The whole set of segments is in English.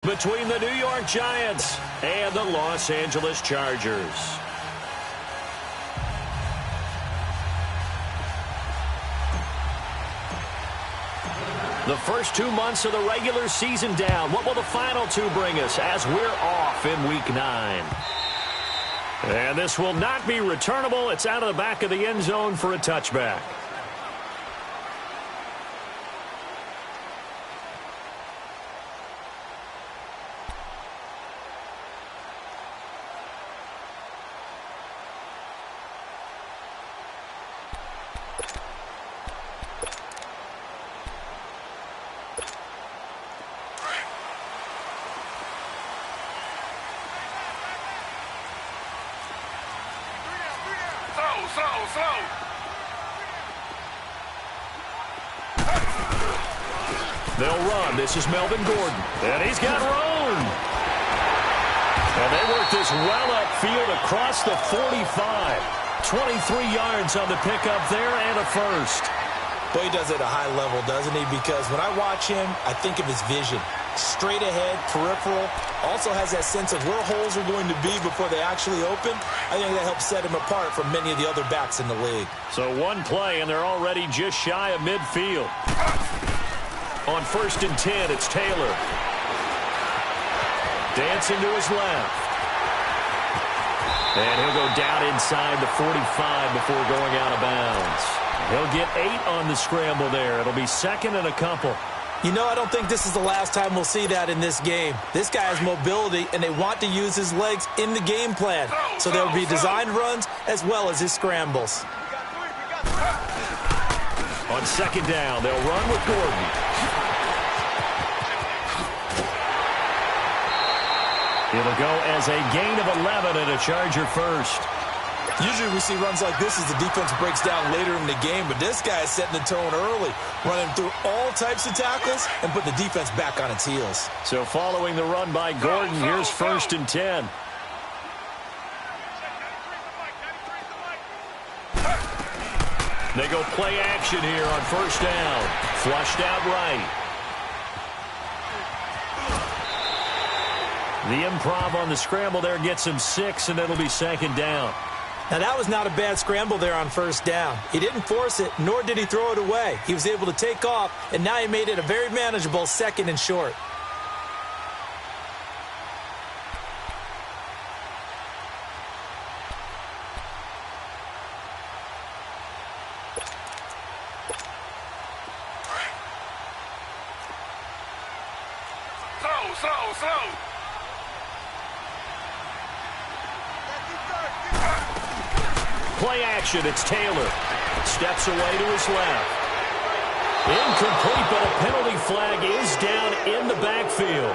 Between the New York Giants and the Los Angeles Chargers. The first 2 months of the regular season down. What will the final two bring us as we're off in Week 9? And this will not be returnable. It's out of the back of the end zone for a touchback. They'll run. This is Melvin Gordon. And he's got room. And they work this well upfield across the 45. 23 yards on the pickup there and a first. But he does it at a high level, doesn't he? Because when I watch him, I think of his vision. Straight ahead, peripheral. Also has that sense of where holes are going to be before they actually open. I think that helps set him apart from many of the other backs in the league. So one play, and they're already just shy of midfield. On 1st and 10, it's Taylor. Dancing to his left. And he'll go down inside the 45 before going out of bounds. He'll get 8 on the scramble there. It'll be 2nd and a couple. You know, I don't think this is the last time we'll see that in this game. This guy has mobility, and they want to use his legs in the game plan. So there will be designed runs as well as his scrambles. On 2nd down, they'll run with Gordon. It'll go as a gain of 11 and a Charger first. Usually we see runs like this as the defense breaks down later in the game, but this guy is setting the tone early, running through all types of tackles and put the defense back on its heels. So following the run by Gordon, here's 1st and 10. They go play action here on 1st down. Flushed out right. The improv on the scramble there gets him 6, and it'll be 2nd down. Now, that was not a bad scramble there on 1st down. He didn't force it, nor did he throw it away. He was able to take off, and now he made it a very manageable 2nd and short. Play action, it's Taylor. Steps away to his left. Incomplete, but a penalty flag is down in the backfield.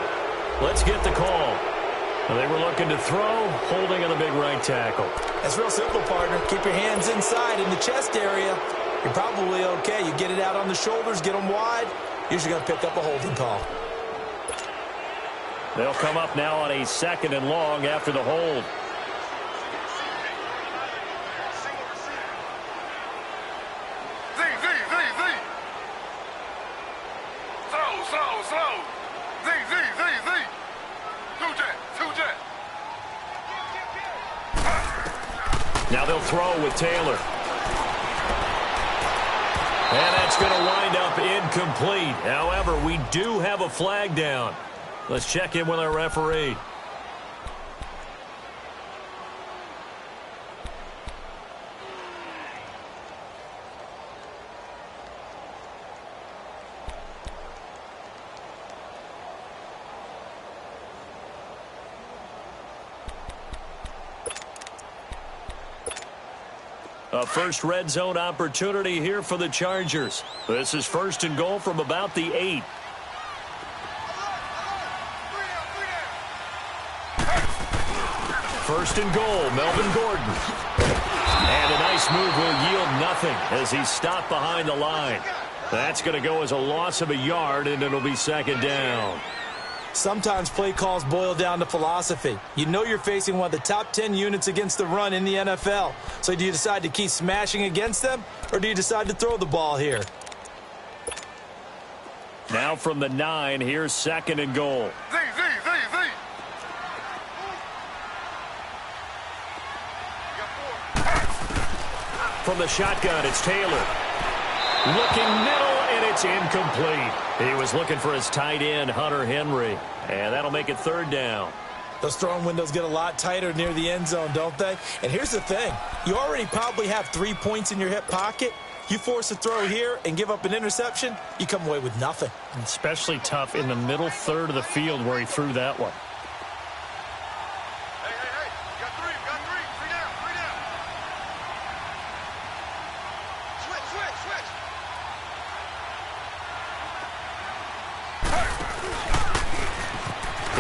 Let's get the call. They were looking to throw, holding on the big right tackle. That's real simple, partner. Keep your hands inside in the chest area. You're probably okay. You get it out on the shoulders, get them wide. Usually going to pick up a holding call. They'll come up now on a 2nd and long after the hold. Now they'll throw with Taylor. And that's going to wind up incomplete. However, we do have a flag down. Let's check in with our referee. A first red zone opportunity here for the Chargers. This is 1st and goal from about the 8. First and goal, Melvin Gordon. And a nice move will yield nothing as he's stopped behind the line. That's going to go as a loss of a yard, and it'll be 2nd down. Sometimes play calls boil down to philosophy. You know you're facing one of the top 10 units against the run in the NFL. So do you decide to keep smashing against them, or do you decide to throw the ball here? Now from the 9, here's 2nd and goal. from the shotgun. It's Taylor. Looking middle, and it's incomplete. He was looking for his tight end, Hunter Henry. And that'll make it third down. Those throwing windows get a lot tighter near the end zone, don't they? And here's the thing. You already probably have 3 points in your hip pocket. You force a throw here and give up an interception, you come away with nothing. Especially tough in the middle third of the field where he threw that one. Hey, you got three. Three down. Switch.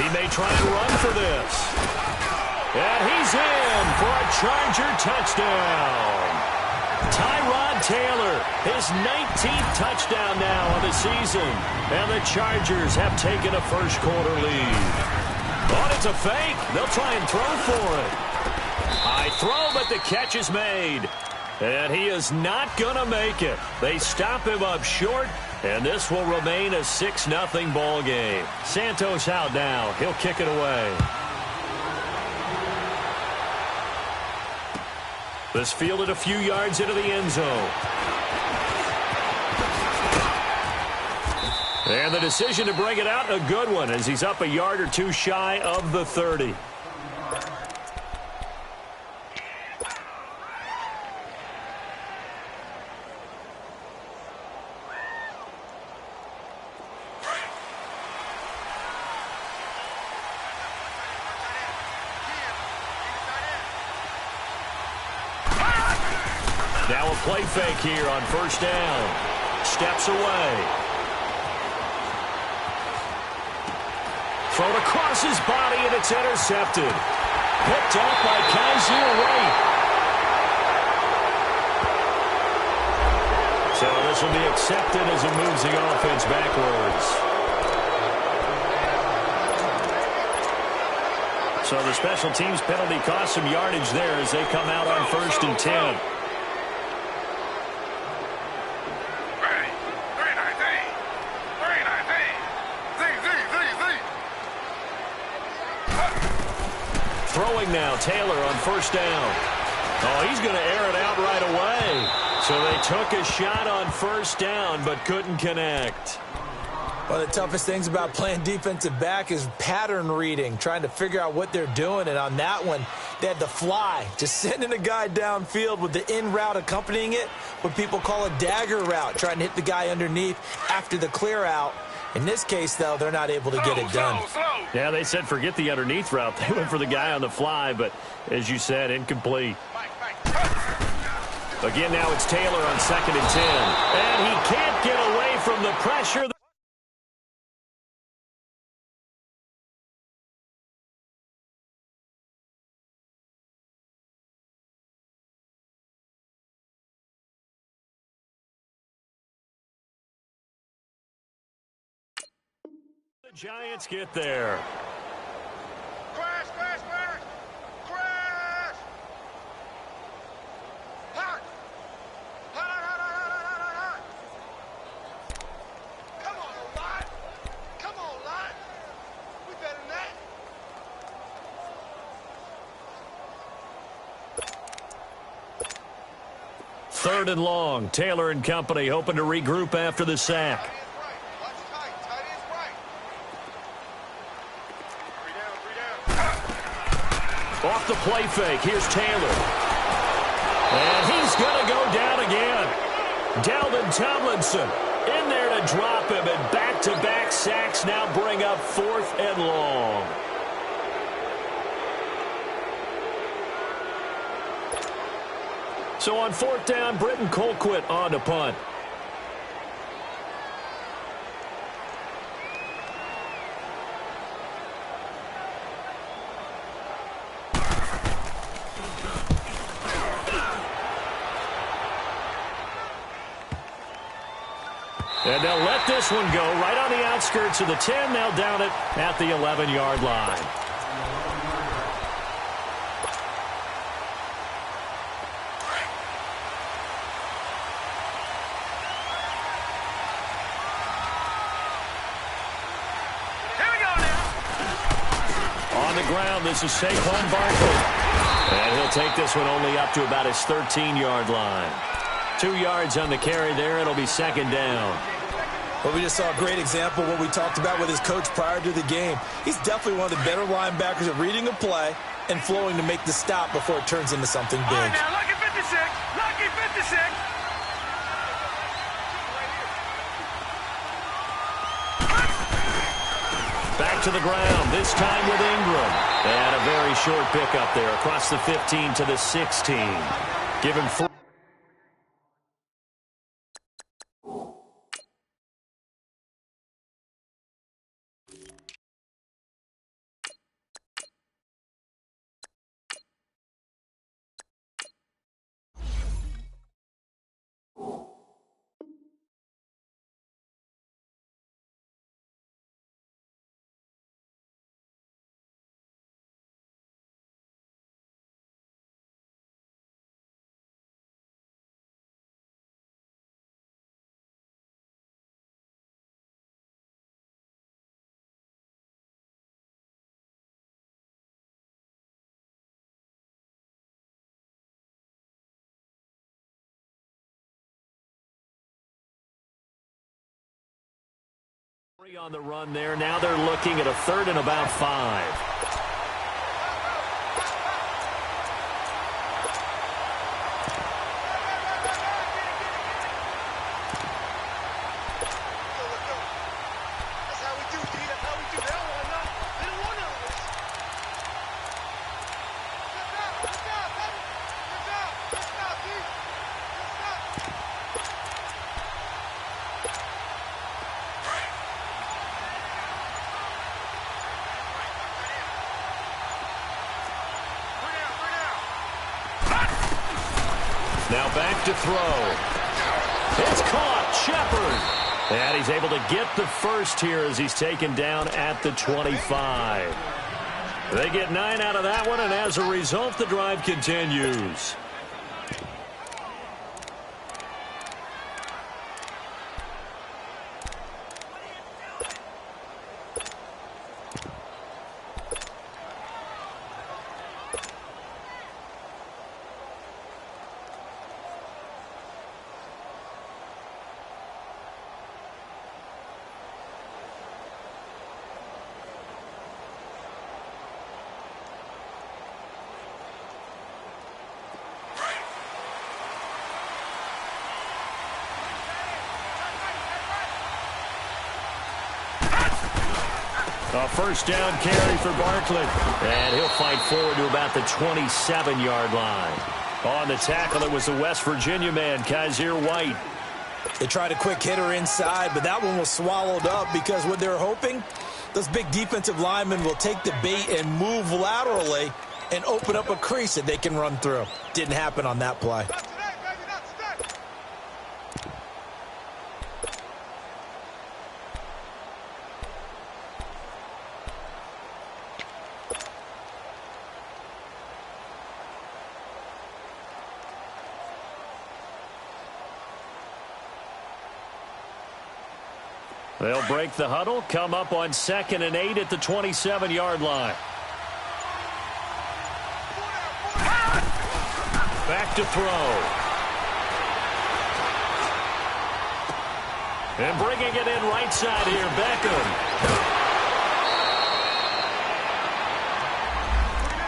He may try and run for this. And he's in for a Charger touchdown. Tyrod Taylor, his 19th touchdown now on the season. And the Chargers have taken a first-quarter lead. Oh, it's a fake. They'll try and throw for it. High throw, but the catch is made. And he is not going to make it. They stop him up short, and this will remain a 6-0 ball game. Santos out now. He'll kick it away. This fielded a few yards into the end zone. And the decision to bring it out, a good one, as he's up a yard or two shy of the 30. Now a play fake here on first down. Steps away. Thrown across his body, and it's intercepted. Picked off by Kaiser White. So this will be accepted as it moves the offense backwards. So the special teams penalty cost some yardage there as they come out on 1st and 10. Throwing now, Taylor on first down. Oh, he's going to air it out right away. So they took a shot on first down, but couldn't connect. One of the toughest things about playing defensive back is pattern reading, trying to figure out what they're doing. And on that one, they had the fly, just sending a guy downfield with the in route accompanying it, what people call a dagger route, trying to hit the guy underneath after the clear out. In this case, though, they're not able to get it done. Yeah, they said forget the underneath route. They went for the guy on the fly, but as you said, incomplete. Again, now it's Taylor on 2nd and 10. And he can't get away from the pressure. The Giants get there. Crash! Hot! Come on, Lott. We better than that. Third and long. Taylor and company hoping to regroup after the sack. Off the play fake, here's Taylor. And he's going to go down again. Dalvin Tomlinson in there to drop him, and back-to-back sacks now bring up 4th and long. So on 4th down, Britton Colquitt on to punt. And they'll let this one go right on the outskirts of the 10. They'll down it at the 11-yard line. On the ground, this is Saquon Barkley. And he'll take this one only up to about his 13-yard line. 2 yards on the carry there. It'll be second down. Well, we just saw a great example of what we talked about with his coach prior to the game. He's definitely one of the better linebackers at reading a play and flowing to make the stop before it turns into something big. All right, now, lucky 56. Lucky 56. Back to the ground, this time with Ingram. And a very short pickup there across the 15 to the 16. Give him 4. On the run there. Now they're looking at a 3rd and about 5. Now back to throw. It's caught. Shepard. And he's able to get the first here as he's taken down at the 25. They get 9 out of that one, and as a result, the drive continues. A first down carry for Barkley. And he'll fight forward to about the 27-yard line. On the tackle, it was the West Virginia man, Kaiser White. They tried a quick hitter inside, but that one was swallowed up because what they're hoping, those big defensive linemen will take the bait and move laterally and open up a crease that they can run through. Didn't happen on that play. They'll break the huddle, come up on 2nd and 8 at the 27-yard line. Back to throw. And bringing it in right side here, Beckham.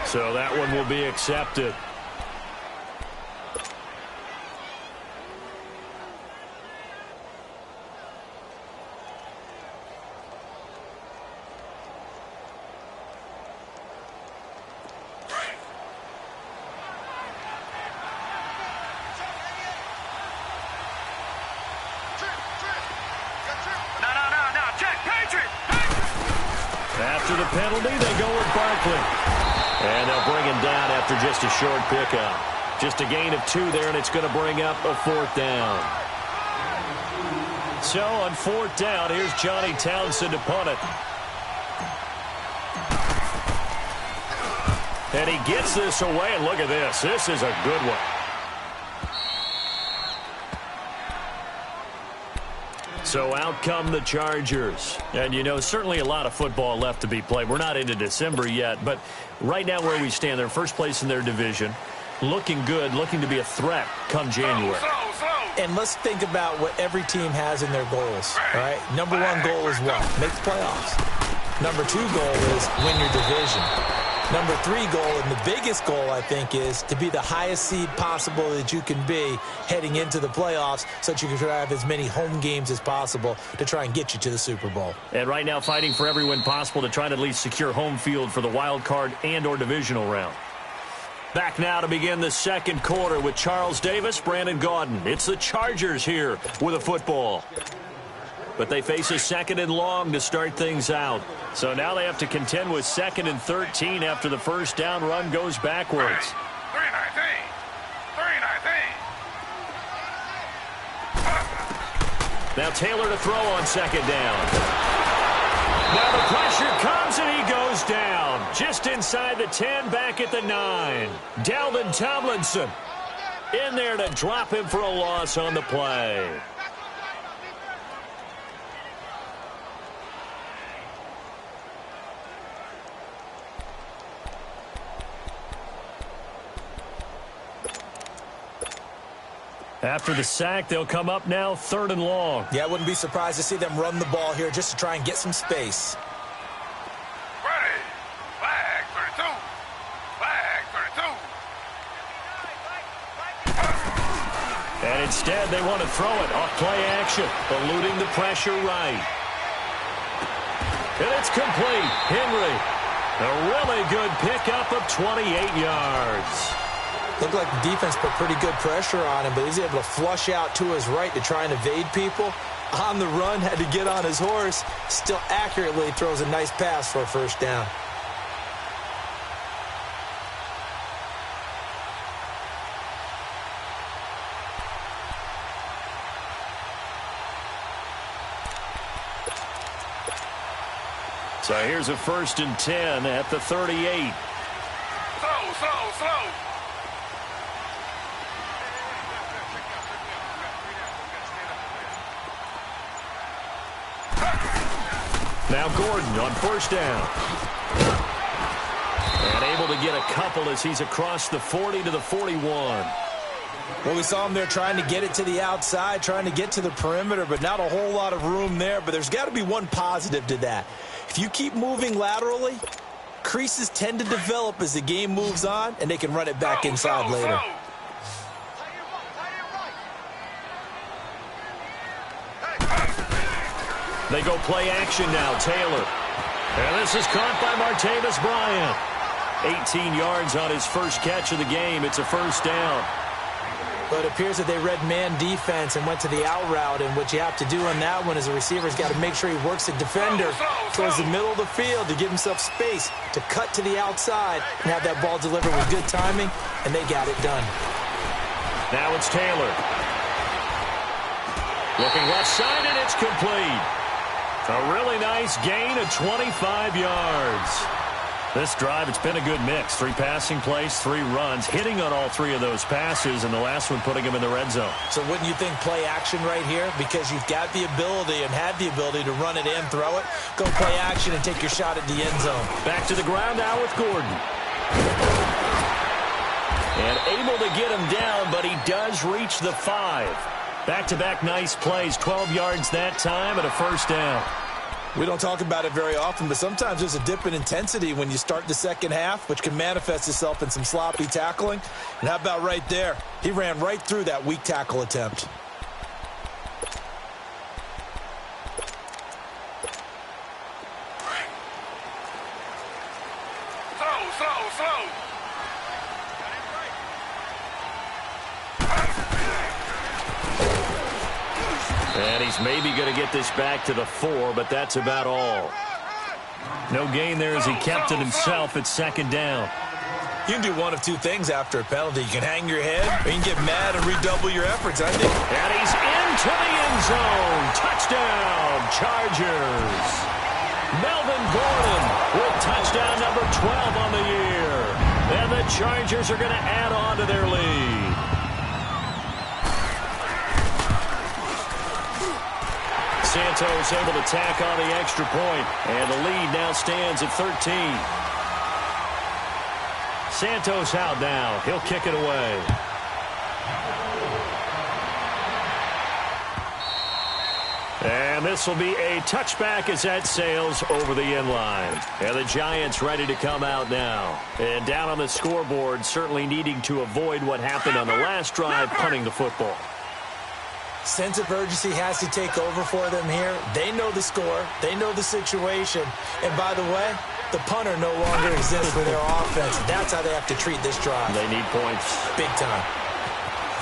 So that one will be accepted. After the penalty, they go with Barkley. And they'll bring him down after just a short pickup. Just a gain of 2 there, and it's going to bring up a 4th down. So on 4th down, here's Johnny Townsend to punt it. And he gets this away, and look at this. This is a good one. So out come the Chargers. And, you know, certainly a lot of football left to be played. We're not into December yet, but right now where we stand, they're first place in their division. Looking good, looking to be a threat come January. And let's think about what every team has in their goals, all right? Number one goal is what? Make the playoffs. Number two goal is win your division. Number three goal, and the biggest goal, I think, is to be the highest seed possible that you can be heading into the playoffs so that you can have as many home games as possible to try and get you to the Super Bowl. And right now fighting for every win possible to try to at least secure home field for the wild card and or divisional round. Back now to begin the second quarter with Charles Davis, Brandon Gaudin. It's the Chargers here with a football. But they face a second and long to start things out. So now they have to contend with 2nd and 13 after the first down run goes backwards. 319. Now Taylor to throw on second down. Now the pressure comes and he goes down. Just inside the 10, back at the 9. Dalvin Tomlinson in there to drop him for a loss on the play. After the sack, they'll come up now 3rd and long. Yeah, I wouldn't be surprised to see them run the ball here just to try and get some space. Ready. Flag 32. Flag 32. And instead, they want to throw it off play action, eluding the pressure right. And it's complete. Henry, a really good pickup of 28 yards. Looked like the defense put pretty good pressure on him, but he's able to flush out to his right to try and evade people. On the run, had to get on his horse. Still accurately throws a nice pass for a first down. So here's a 1st and 10 at the 38. Slow. Now Gordon on first down. And able to get a couple as he's across the 40 to the 41. Well, we saw him there trying to get it to the outside, trying to get to the perimeter, but not a whole lot of room there. But there's got to be one positive to that. If you keep moving laterally, creases tend to develop as the game moves on, and they can run it back inside later. They go play action now, Taylor. And this is caught by Martavis Bryant. 18 yards on his first catch of the game. It's a first down. But it appears that they read man defense and went to the out route, and what you have to do on that one as a receiver's got to make sure he works the defender towards the middle of the field to give himself space to cut to the outside and have that ball delivered with good timing, and they got it done. Now it's Taylor. Looking left side, and it's complete. A really nice gain of 25 yards. This drive, it's been a good mix. 3 passing plays, 3 runs, hitting on all 3 of those passes, and the last one putting him in the red zone. So wouldn't you think play action right here? Because you've got the ability and had the ability to run it in, throw it, go play action, and take your shot at the end zone. Back to the ground now with Gordon. And able to get him down, but he does reach the 5. Back-to-back nice plays, 12 yards that time and a first down. We don't talk about it very often, but sometimes there's a dip in intensity when you start the second half, which can manifest itself in some sloppy tackling. And how about right there? He ran right through that weak tackle attempt. Slow. And he's maybe going to get this back to the 4, but that's about all. No gain there as he kept it himself at second down. You can do one of 2 things after a penalty. You can hang your head, or you can get mad and redouble your efforts, I think. And he's into the end zone. Touchdown, Chargers. Melvin Gordon with touchdown number 12 on the year. And the Chargers are going to add on to their lead. Santos able to tack on the extra point, and the lead now stands at 13. Santos out now. He'll kick it away. And this will be a touchback as that sails over the end line. And the Giants ready to come out now. And down on the scoreboard, certainly needing to avoid what happened on the last drive, punting the football. Sense of urgency has to take over for them here. They know the score. They know the situation. And by the way, the punter no longer exists for their offense. That's how they have to treat this drive. They need points. Big time.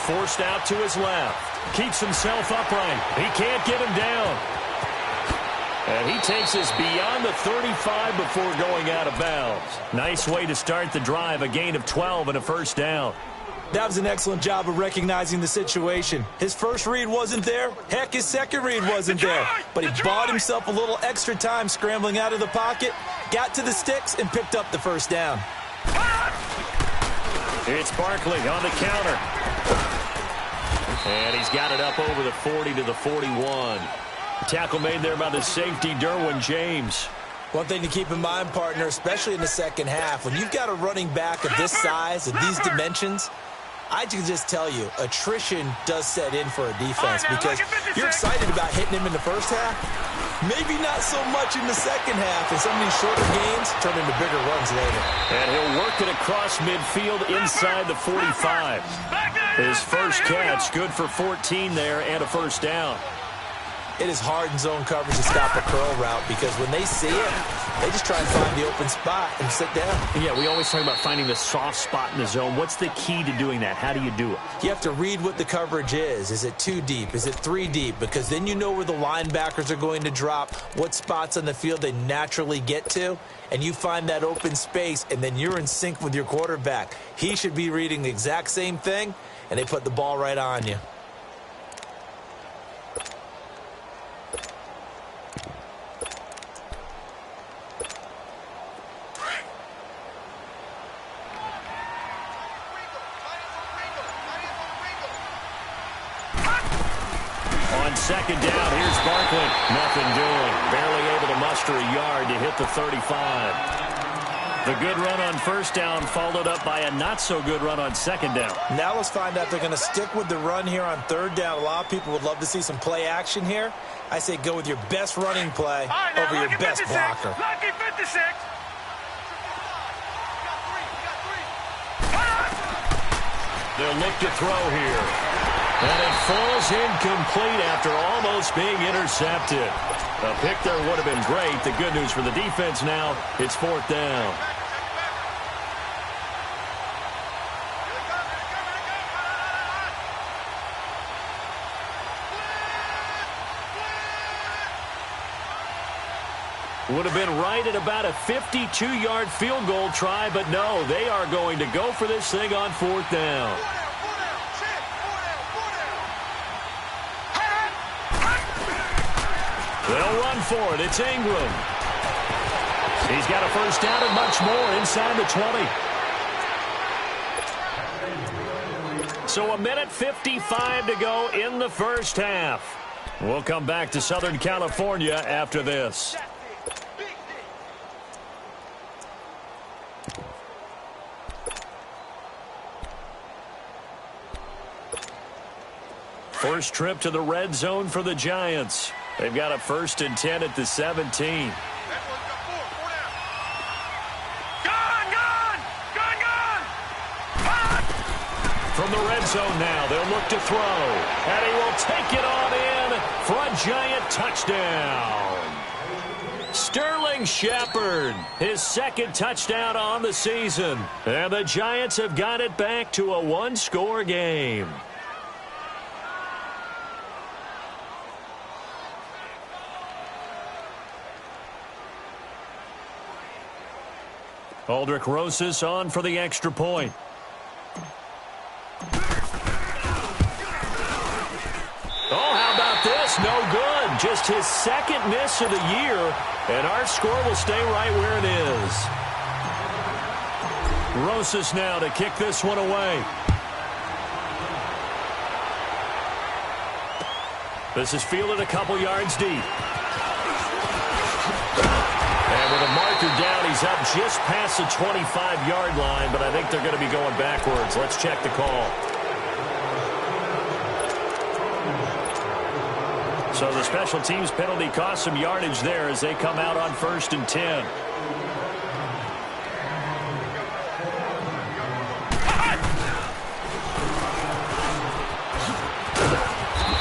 Forced out to his left. Keeps himself upright. He can't get him down. And he takes us beyond the 35 before going out of bounds. Nice way to start the drive. A gain of 12 and a first down. That was an excellent job of recognizing the situation. His first read wasn't there. Heck, his second read wasn't there. But he bought himself a little extra time scrambling out of the pocket, got to the sticks, and picked up the first down. It's Barkley on the counter. And he's got it up over the 40 to the 41. Tackle made there by the safety, Derwin James. One thing to keep in mind, partner, especially in the second half, when you've got a running back of this size and these dimensions, I can just tell you, attrition does set in for a defense because you're excited about hitting him in the first half. Maybe not so much in the second half, and some of these shorter gains turn into bigger runs later. And he'll work it across midfield inside the 45. His first catch, good for 14 there and a first down. It is hard in zone coverage to stop a curl route because when they see it, they just try and find the open spot and sit down. Yeah, we always talk about finding the soft spot in the zone. What's the key to doing that? How do you do it? You have to read what the coverage is. Is it 2 deep? Is it 3 deep? Because then you know where the linebackers are going to drop, what spots on the field they naturally get to, and you find that open space, and then you're in sync with your quarterback. He should be reading the exact same thing, and they put the ball right on you. Second down, here's Barkley. Nothing doing. Barely able to muster a yard to hit the 35. The good run on first down followed up by a not-so-good run on second down. Now let's find out if they're going to stick with the run here on third down. A lot of people would love to see some play action here. I say go with your best running play over your best blocker. Lucky 56. They'll look to throw here. And it falls incomplete after almost being intercepted. A pick there would have been great. The good news for the defense now, it's fourth down. Would have been right at about a 52-yard field goal try, but no, they are going to go for this thing on fourth down. They'll run for it. It's Ingram. He's got a first down and much more inside the 20. So a minute 55 to go in the first half. We'll come back to Southern California after this. First trip to the red zone for the Giants. They've got a 1st and 10 at the 17. From the red zone now, they'll look to throw. And he will take it on in for a Giant touchdown. Sterling Shepard, his second touchdown on the season. And the Giants have got it back to a one-score game. Aldrich Rosas on for the extra point. Oh, how about this? No good. Just his second miss of the year, and our score will stay right where it is. Rosas now to kick this one away. This is fielded a couple yards deep. And with a marker down, he's up just past the 25-yard line, but I think they're going to be going backwards. Let's check the call. So the special teams penalty cost some yardage there as they come out on 1st and 10.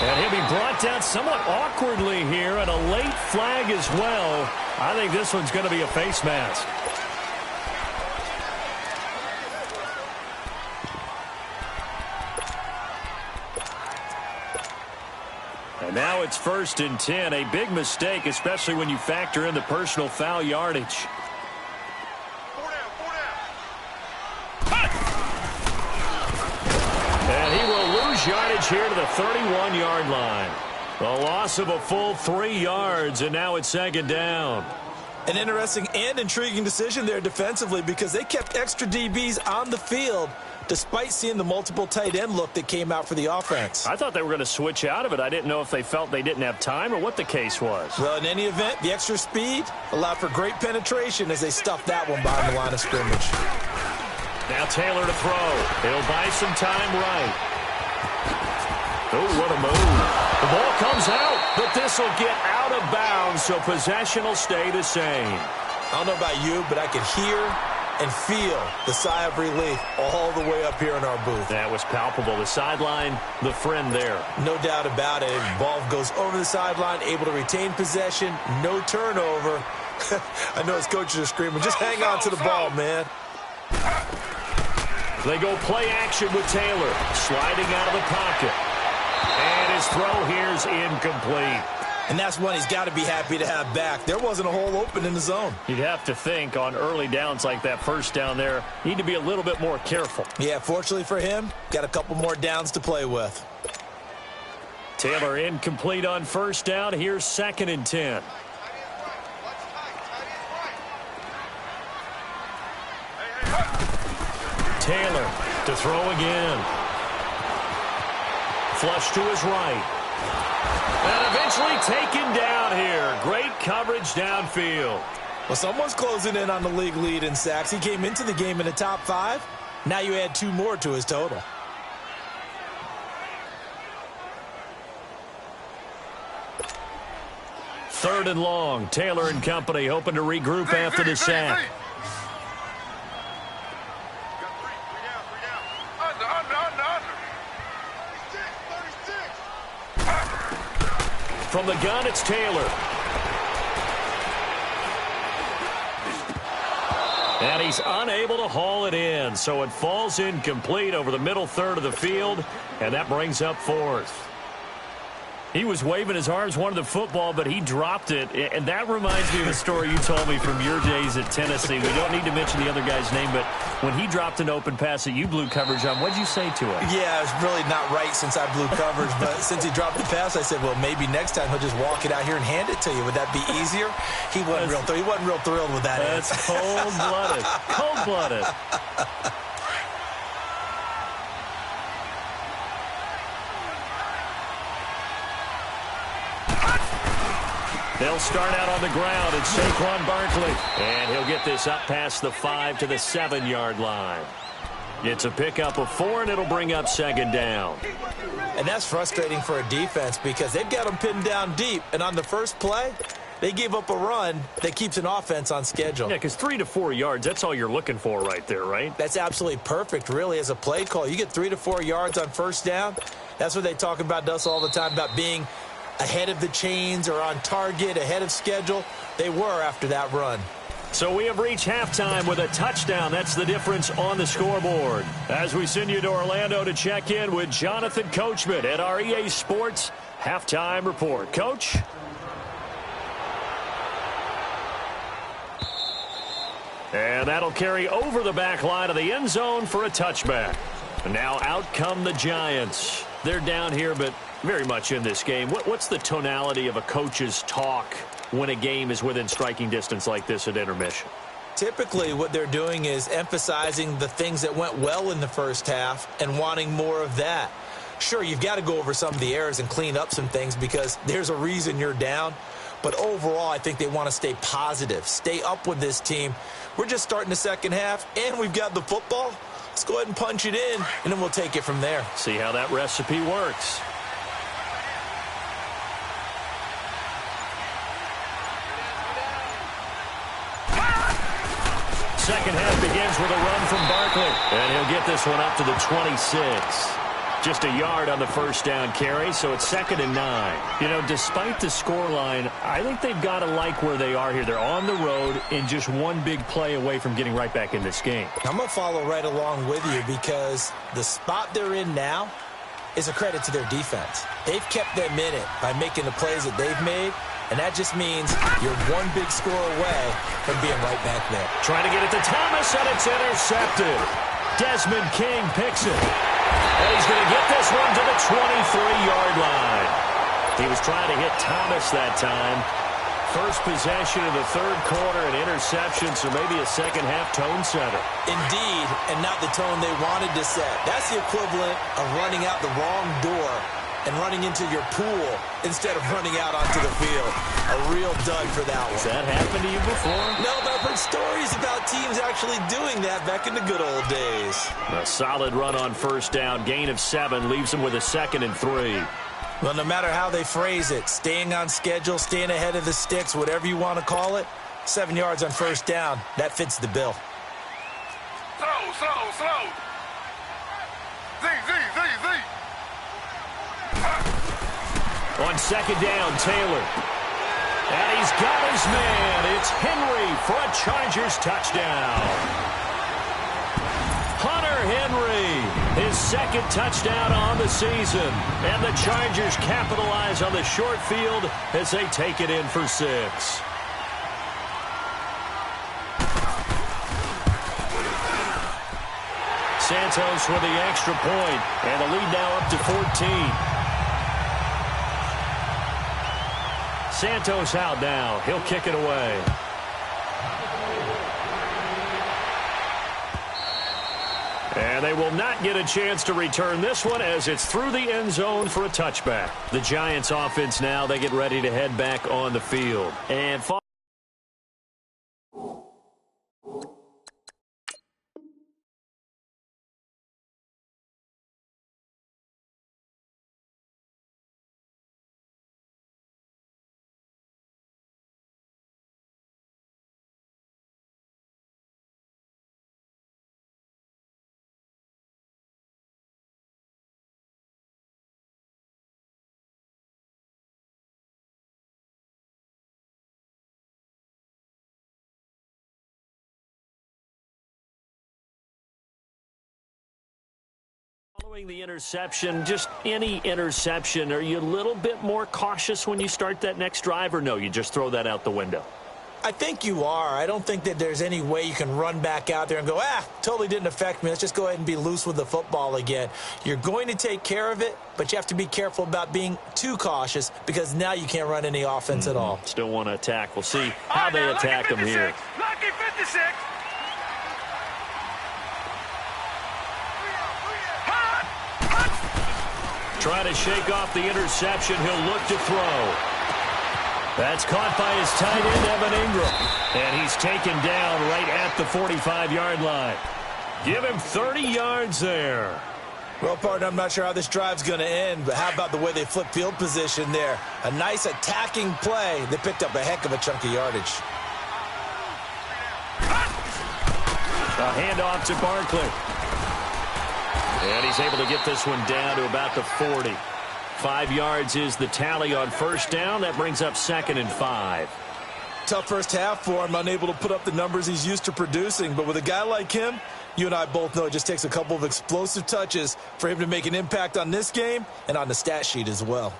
And he'll be brought down somewhat awkwardly here, and a late flag as well. I think this one's going to be a face mask. And now it's 1st and 10. A big mistake, especially when you factor in the personal foul yardage. And he will lose yardage here to the 31-yard line. The loss of a full 3 yards, and now it's 2nd down. An interesting and intriguing decision there defensively because they kept extra DBs on the field despite seeing the multiple tight end look that came out for the offense. I thought they were going to switch out of it. I didn't know if they felt they didn't have time or what the case was. Well, in any event, the extra speed allowed for great penetration as they stuffed that one behind the line of scrimmage. Now Taylor to throw. He'll buy some time right. Oh, what a move. The ball comes out, but this will get out of bounds, so possession will stay the same. I don't know about you, but I could hear and feel the sigh of relief all the way up here in our booth. That was palpable. The sideline, the friend there. No doubt about it. Ball goes over the sideline, able to retain possession, no turnover. I know his coaches are screaming, just hang on to the ball, man. They go play action with Taylor, sliding out of the pocket. And his throw here is incomplete. And that's one he's got to be happy to have back. There wasn't a hole open in the zone. You'd have to think on early downs like that, first down there, need to be a little bit more careful. Yeah, fortunately for him, got a couple more downs to play with. Taylor incomplete on 1st down. Here's 2nd and 10. Taylor to throw again. Flush to his right. And eventually taken down here. Great coverage downfield. Well, someone's closing in on the league lead in sacks. He came into the game in the top 5. Now you add 2 more to his total. Third and long. Taylor and company hoping to regroup after the sack. From the gun, it's Taylor. And he's unable to haul it in, so it falls incomplete over the middle third of the field, and that brings up 4th. He was waving his arms, wanted the football, but he dropped it. And that reminds me of a story you told me from your days at Tennessee. We don't need to mention the other guy's name, but when he dropped an open pass that you blew coverage on, what did you say to him? Yeah, it's really not right since I blew coverage, but since he dropped the pass, I said, well, maybe next time he'll just walk it out here and hand it to you. Would that be easier? He wasn't real thrilled with that. That's cold-blooded. Cold-blooded. They'll start out on the ground. It's Saquon Barkley. And he'll get this up past the 5 to the 7-yard line. It's a pickup of 4, and it'll bring up 2nd down. And that's frustrating for a defense because they've got them pinned down deep. And on the first play, they gave up a run that keeps an offense on schedule. Yeah, because 3 to 4 yards, that's all you're looking for right there, right? That's absolutely perfect, really, as a play call. You get 3 to 4 yards on first down. That's what they talk about us all the time, about being ahead of the chains or on target, ahead of schedule. They were after that run. So we have reached halftime with a touchdown. That's the difference on the scoreboard. As we send you to Orlando to check in with Jonathan Coachman at our EA Sports Halftime Report. Coach? And that'll carry over the back line of the end zone for a touchback. And now out come the Giants. They're down here, but very much in this game. What's the tonality of a coach's talk when a game is within striking distance like this at intermission? Typically, what they're doing is emphasizing the things that went well in the first half and wanting more of that. Sure, you've got to go over some of the errors and clean up some things because there's a reason you're down. But overall, I think they want to stay positive, stay up with this team. We're just starting the second half, and we've got the football. Let's go ahead and punch it in, and then we'll take it from there. See how that recipe works. Second half begins with a run from Barkley, and he'll get this one up to the 26. Just a yard on the first down carry, so it's 2nd and 9. You know, despite the scoreline, I think they've got to like where they are here. They're on the road and just one big play away from getting right back in this game. I'm going to follow right along with you because the spot they're in now is a credit to their defense. They've kept them in it by making the plays that they've made, and that just means you're one big score away from being right back there. Trying to get it to Thomas, and it's intercepted. Desmond King picks it. And he's going to get this one to the 23-yard line. He was trying to hit Thomas that time. First possession of the third quarter, an interception, so maybe a second-half tone setter. Indeed, and not the tone they wanted to set. That's the equivalent of running out the wrong door and running into your pool instead of running out onto the field. A real dud for that one. Has that happened to you before? No, but I've heard stories about teams actually doing that back in the good old days. A solid run on first down. Gain of 7 leaves them with a 2nd and 3. Well, no matter how they phrase it, staying on schedule, staying ahead of the sticks, whatever you want to call it, 7 yards on first down, that fits the bill. Slow. Z. On 2nd down, Taylor. And he's got his man. It's Henry for a Chargers touchdown. Hunter Henry, his 2nd touchdown on the season. And the Chargers capitalize on the short field as they take it in for 6. Santos with the extra point, and the lead now up to 14. Santos out now. He'll kick it away. And they will not get a chance to return this one as it's through the end zone for a touchback. The Giants offense now, they get ready to head back on the field. And following the interception, just any interception, are you a little bit more cautious when you start that next drive, or no, you just throw that out the window? I think you are. I don't think that there's any way you can run back out there and go, totally didn't affect me. Let's just go ahead and be loose with the football again. You're going to take care of it, but you have to be careful about being too cautious because now you can't run any offense at all. Still want to attack. We'll see how they attack them here. Lucky 56. Trying to shake off the interception. He'll look to throw. That's caught by his tight end, Evan Ingram. And he's taken down right at the 45-yard line. Give him 30 yards there. Well, partner, I'm not sure how this drive's going to end, but how about the way they flip field position there? A nice attacking play. They picked up a heck of a chunk of yardage. A handoff to Barkley. And he's able to get this one down to about the 40. 5 yards is the tally on first down. That brings up 2nd and 5. Tough first half for him, unable to put up the numbers he's used to producing. But with a guy like him, you and I both know it just takes a couple of explosive touches for him to make an impact on this game and on the stat sheet as well.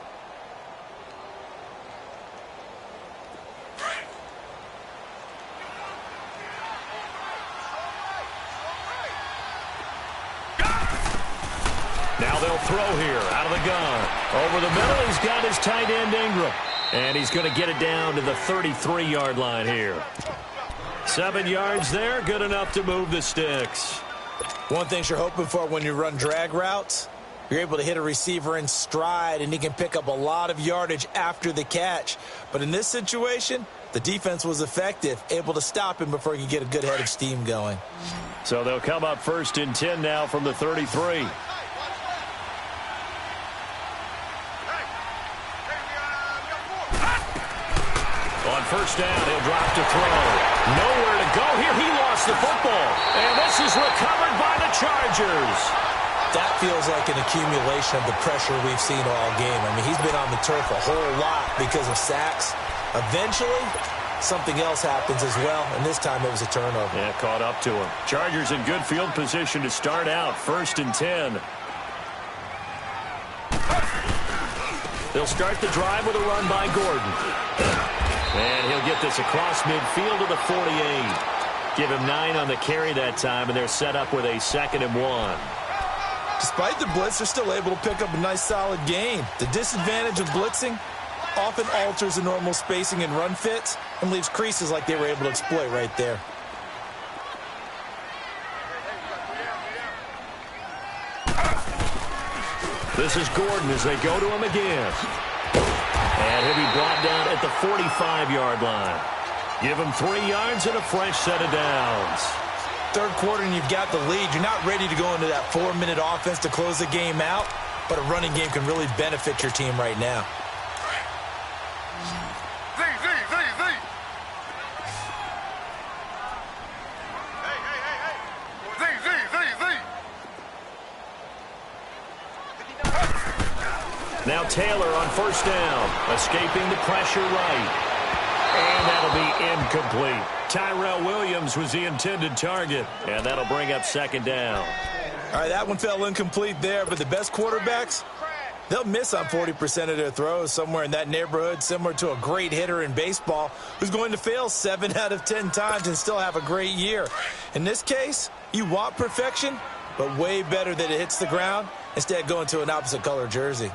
Now they'll throw here out of the gun. Over the middle, he's got his tight end, Ingram. And he's going to get it down to the 33-yard line here. 7 yards there, good enough to move the sticks. One thing you're hoping for when you run drag routes, You're able to hit a receiver in stride, and he can pick up a lot of yardage after the catch. But in this situation, the defense was effective, able to stop him before he could get a good head of steam going. So they'll come up 1st and 10 now from the 33. On 1st down, he'll drop to throw. Nowhere to go here. He lost the football. And this is recovered by the Chargers. That feels like an accumulation of the pressure we've seen all game. I mean, he's been on the turf a whole lot because of sacks. Eventually, something else happens as well, and this time it was a turnover. Yeah, caught up to him. Chargers in good field position to start out, 1st and 10. They'll start the drive with a run by Gordon. And he'll get this across midfield to the 48. Give him 9 on the carry that time, and they're set up with a 2nd and 1. Despite the blitz, they're still able to pick up a nice, solid gain. The disadvantage of blitzing often alters the normal spacing and run fits and leaves creases like they were able to exploit right there. This is Gordon as they go to him again. And he'll be brought down at the 45-yard line. Give him 3 yards and a fresh set of downs. Third quarter and you've got the lead. You're not ready to go into that 4-minute offense to close the game out, but a running game can really benefit your team right now. Now Taylor on 1st down, escaping the pressure right. And that'll be incomplete. Tyrell Williams was the intended target, and that'll bring up 2nd down. All right, that one fell incomplete there, but the best quarterbacks, they'll miss on 40% of their throws, somewhere in that neighborhood, similar to a great hitter in baseball who's going to fail 7 out of 10 times and still have a great year. In this case, you want perfection, but way better that it hits the ground instead going to an opposite color jersey.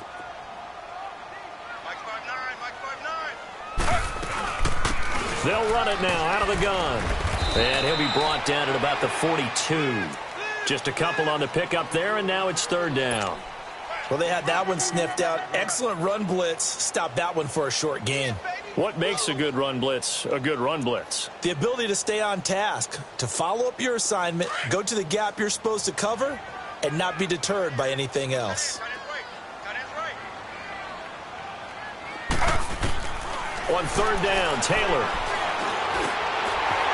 They'll run it now out of the gun. And he'll be brought down at about the 42. Just a couple on the pickup there, and now it's 3rd down. Well, they had that one sniffed out. Excellent run blitz. Stopped that one for a short gain. What makes a good run blitz a good run blitz? The ability to stay on task, to follow up your assignment, go to the gap you're supposed to cover, and not be deterred by anything else. On 3rd down, Taylor.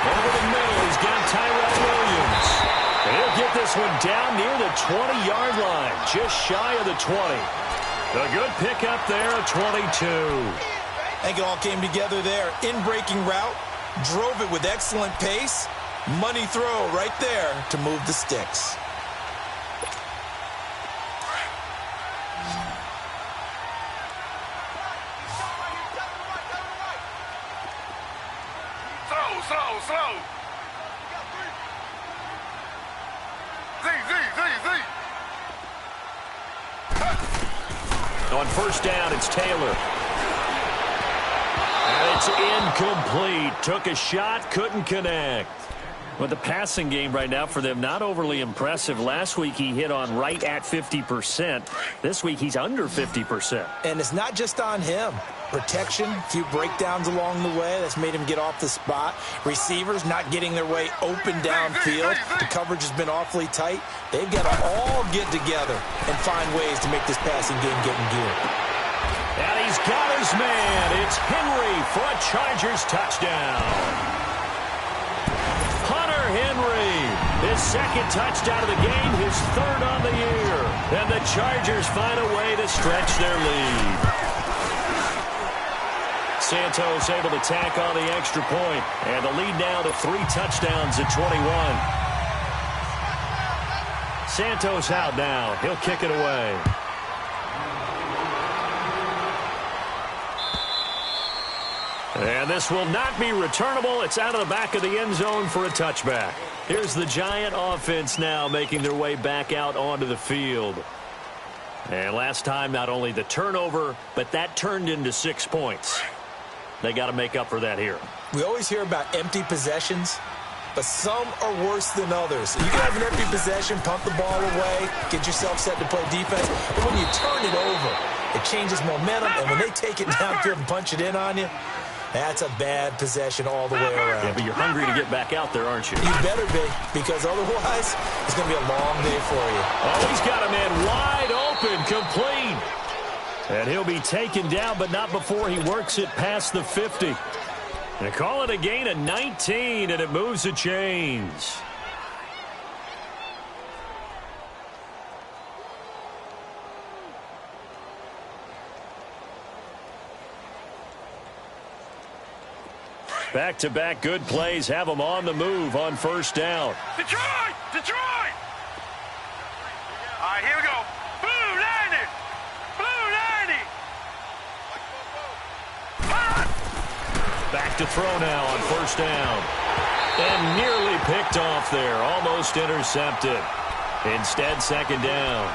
Over the middle, he's got Tyrell Williams. And he'll get this one down near the 20-yard line, just shy of the 20. A good pickup there, a 22. I think it all came together there. In-breaking route, drove it with excellent pace. Money throw right there to move the sticks. Slow. On 1st down, it's Taylor. And it's incomplete. Took a shot, couldn't connect. But the passing game right now for them, not overly impressive. Last week he hit on right at 50%. This week he's under 50%. And it's not just on him. Protection, a few breakdowns along the way. That's made him get off the spot. Receivers not getting their way open downfield. The coverage has been awfully tight. They've got to all get together and find ways to make this passing game get in gear. And he's got his man. It's Henry for a Chargers touchdown. Hunter Henry, his 2nd touchdown of the game, his 3rd on the year. And the Chargers find a way to stretch their lead. Santos able to tack on the extra point, and the lead now to 3 touchdowns at 21. Santos out now. He'll kick it away. And this will not be returnable. It's out of the back of the end zone for a touchback. Here's the Giant offense now making their way back out onto the field. And last time, not only the turnover, but that turned into 6 points. They got to make up for that here. We always hear about empty possessions. but some are worse than others. You can have an empty possession, pump the ball away, get yourself set to play defense, but when you turn it over, it changes momentum, and when they take it downfield and punch it in on you, that's a bad possession all the way around. Yeah, but you're hungry to get back out there, aren't you? You better be, because otherwise, it's going to be a long day for you. Oh, he's got a man wide open, complete. And he'll be taken down, but not before he works it past the 50. They call it a gain of 19, and it moves the chains. Back-to-back good plays have them on the move on first down. Detroit! Detroit! All right, here we go. Blue 90! Blue 90! Back to throw now on first down. And nearly picked off there. Almost intercepted. Instead, second down.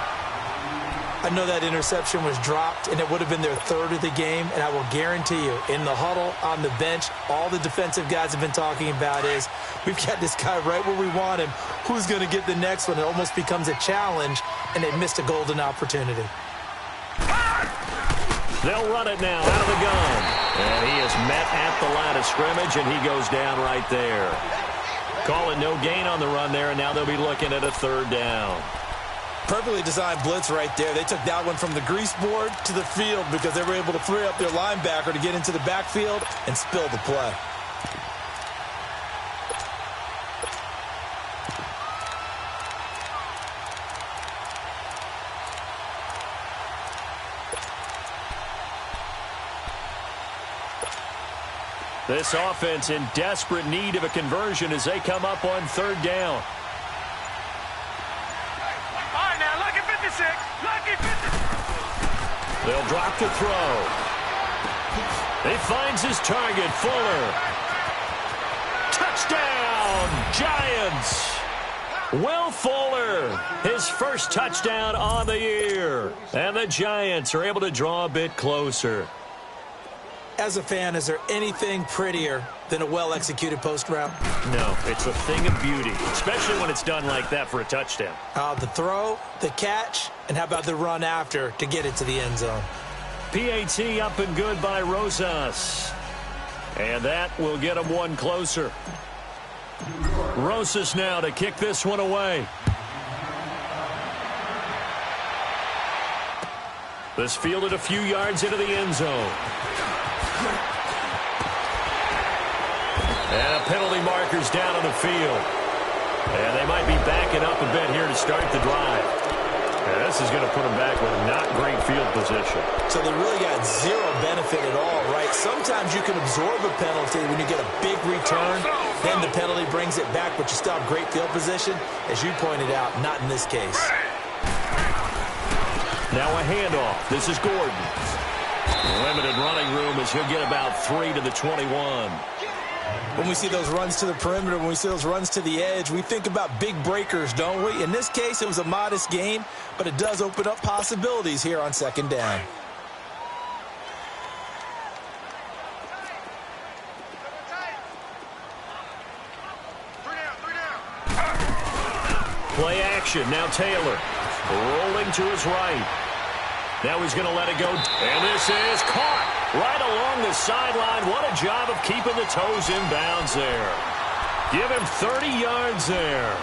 I know that interception was dropped, and it would have been their third of the game, and I will guarantee you, in the huddle, on the bench, all the defensive guys have been talking about is, we've got this guy right where we want him. Who's going to get the next one? It almost becomes a challenge, and they missed a golden opportunity. They'll run it now out of the gun. And he is met at the line of scrimmage, and he goes down right there. Call it no gain on the run there, and now they'll be looking at a third down. Perfectly designed blitz right there. They took that one from the grease board to the field because they were able to free up their linebacker to get into the backfield and spill the play. This offense in desperate need of a conversion as they come up on third down. All right, now, lucky 56. Lucky 56. They'll drop to throw. He finds his target, Fuller. Touchdown, Giants. Will Fuller, his first touchdown on the year. And the Giants are able to draw a bit closer. As a fan, is there anything prettier than a well-executed post route? No, it's a thing of beauty, especially when it's done like that for a touchdown. The throw, the catch, and how about the run after to get it to the end zone? PAT up and good by Rosas. And that will get him one closer. Rosas now to kick this one away. This fielded a few yards into the end zone. And a penalty marker's down on the field. And they might be backing up a bit here to start the drive. And this is going to put them back with not great field position. So they really got zero benefit at all, right? Sometimes you can absorb a penalty when you get a big return. Then the penalty brings it back, but you still have great field position. As you pointed out, not in this case. Now a handoff. This is Gordon. Limited running room as he'll get about 3 to the 21. When we see those runs to the perimeter, when we see those runs to the edge, we think about big breakers, don't we? In this case, it was a modest gain, but it does open up possibilities here on second down. Play action. Now Taylor rolling to his right. Now he's going to let it go. And this is caught right along the sideline. What a job of keeping the toes in bounds there. Give him 30 yards there.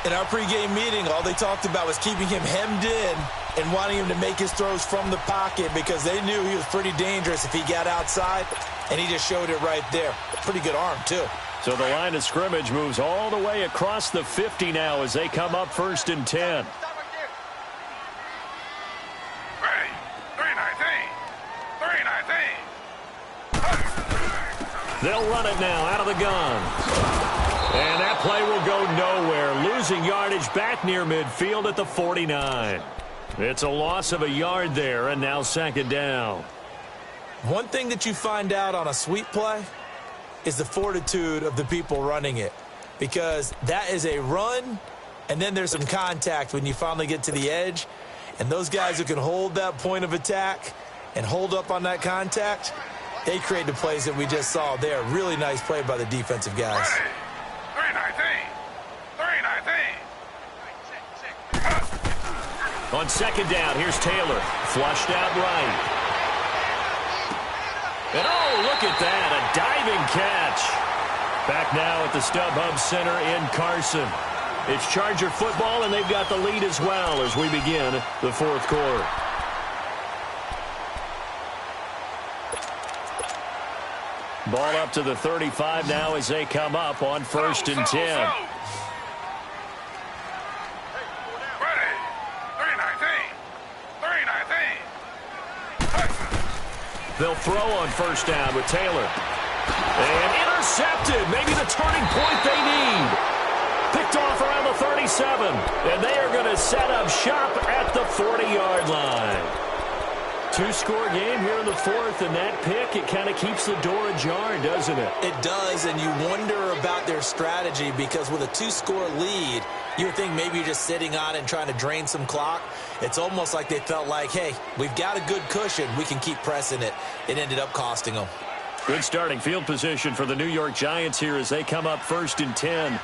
In our pregame meeting, all they talked about was keeping him hemmed in and wanting him to make his throws from the pocket because they knew he was pretty dangerous if he got outside, and he just showed it right there. Pretty good arm, too. So the line of scrimmage moves all the way across the 50 now as they come up 1st and 10. They'll run it now out of the gun. And that play will go nowhere. Losing yardage back near midfield at the 49. It's a loss of a yard there, and now second down. One thing that you find out on a sweep play is the fortitude of the people running it. Because that is a run, and then there's some contact when you finally get to the edge. And those guys who can hold that point of attack and hold up on that contact, they create the plays that we just saw there. Really nice play by the defensive guys. Very nice. On second down, here's Taylor. Flushed out right. And oh, look at that, a diving catch. Back now at the StubHub Center in Carson. It's Charger football, and they've got the lead as well as we begin the fourth quarter. Ball up to the 35 now as they come up on 1st and 10. They'll throw on 1st down with Taylor. And intercepted. Maybe the turning point they need. Picked off around the 37. And they are going to set up shop at the 40-yard line. Two-score game here in the fourth, and that pick, it kind of keeps the door ajar, doesn't it? It does, and you wonder about their strategy because with a two-score lead, you would think maybe you're just sitting on it and trying to drain some clock. It's almost like they felt like, hey, we've got a good cushion. We can keep pressing it. It ended up costing them. Good starting field position for the New York Giants here as they come up 1st and 10.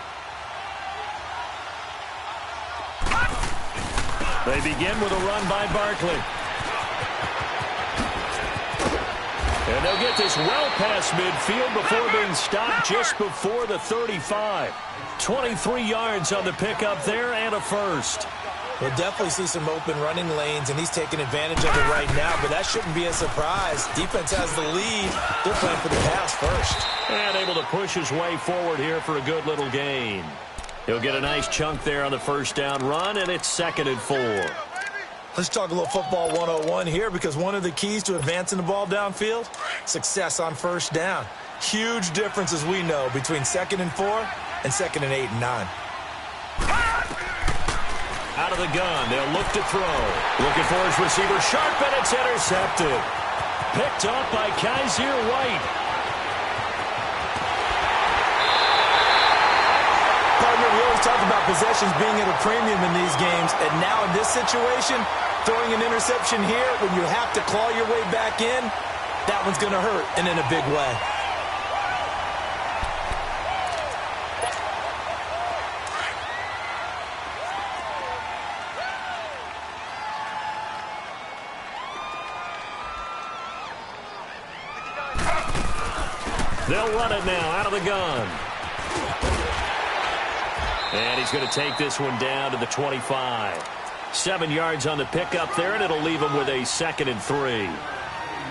They begin with a run by Barkley. And they'll get this well past midfield before being stopped just before the 35. 23 yards on the pickup there and a first. We'll definitely see some open running lanes, and he's taking advantage of it right now, but that shouldn't be a surprise. Defense has the lead. They're playing for the pass first. And able to push his way forward here for a good little gain. He'll get a nice chunk there on the 1st down run, and it's 2nd and 4. Let's talk a little football 101 here because one of the keys to advancing the ball downfield, success on 1st down. Huge difference, as we know, between 2nd and 4 and 2nd and 8 and 9. Out of the gun, they'll look to throw. Looking for his receiver, sharp, and it's intercepted. Picked up by Kaiser White. Partner, we always talk about possessions being at a premium in these games, and now in this situation, throwing an interception here when you have to claw your way back in, that one's going to hurt, and in a big way. They'll run it now out of the gun. And he's going to take this one down to the 25. 7 yards on the pickup there, and it'll leave him with a 2nd and 3.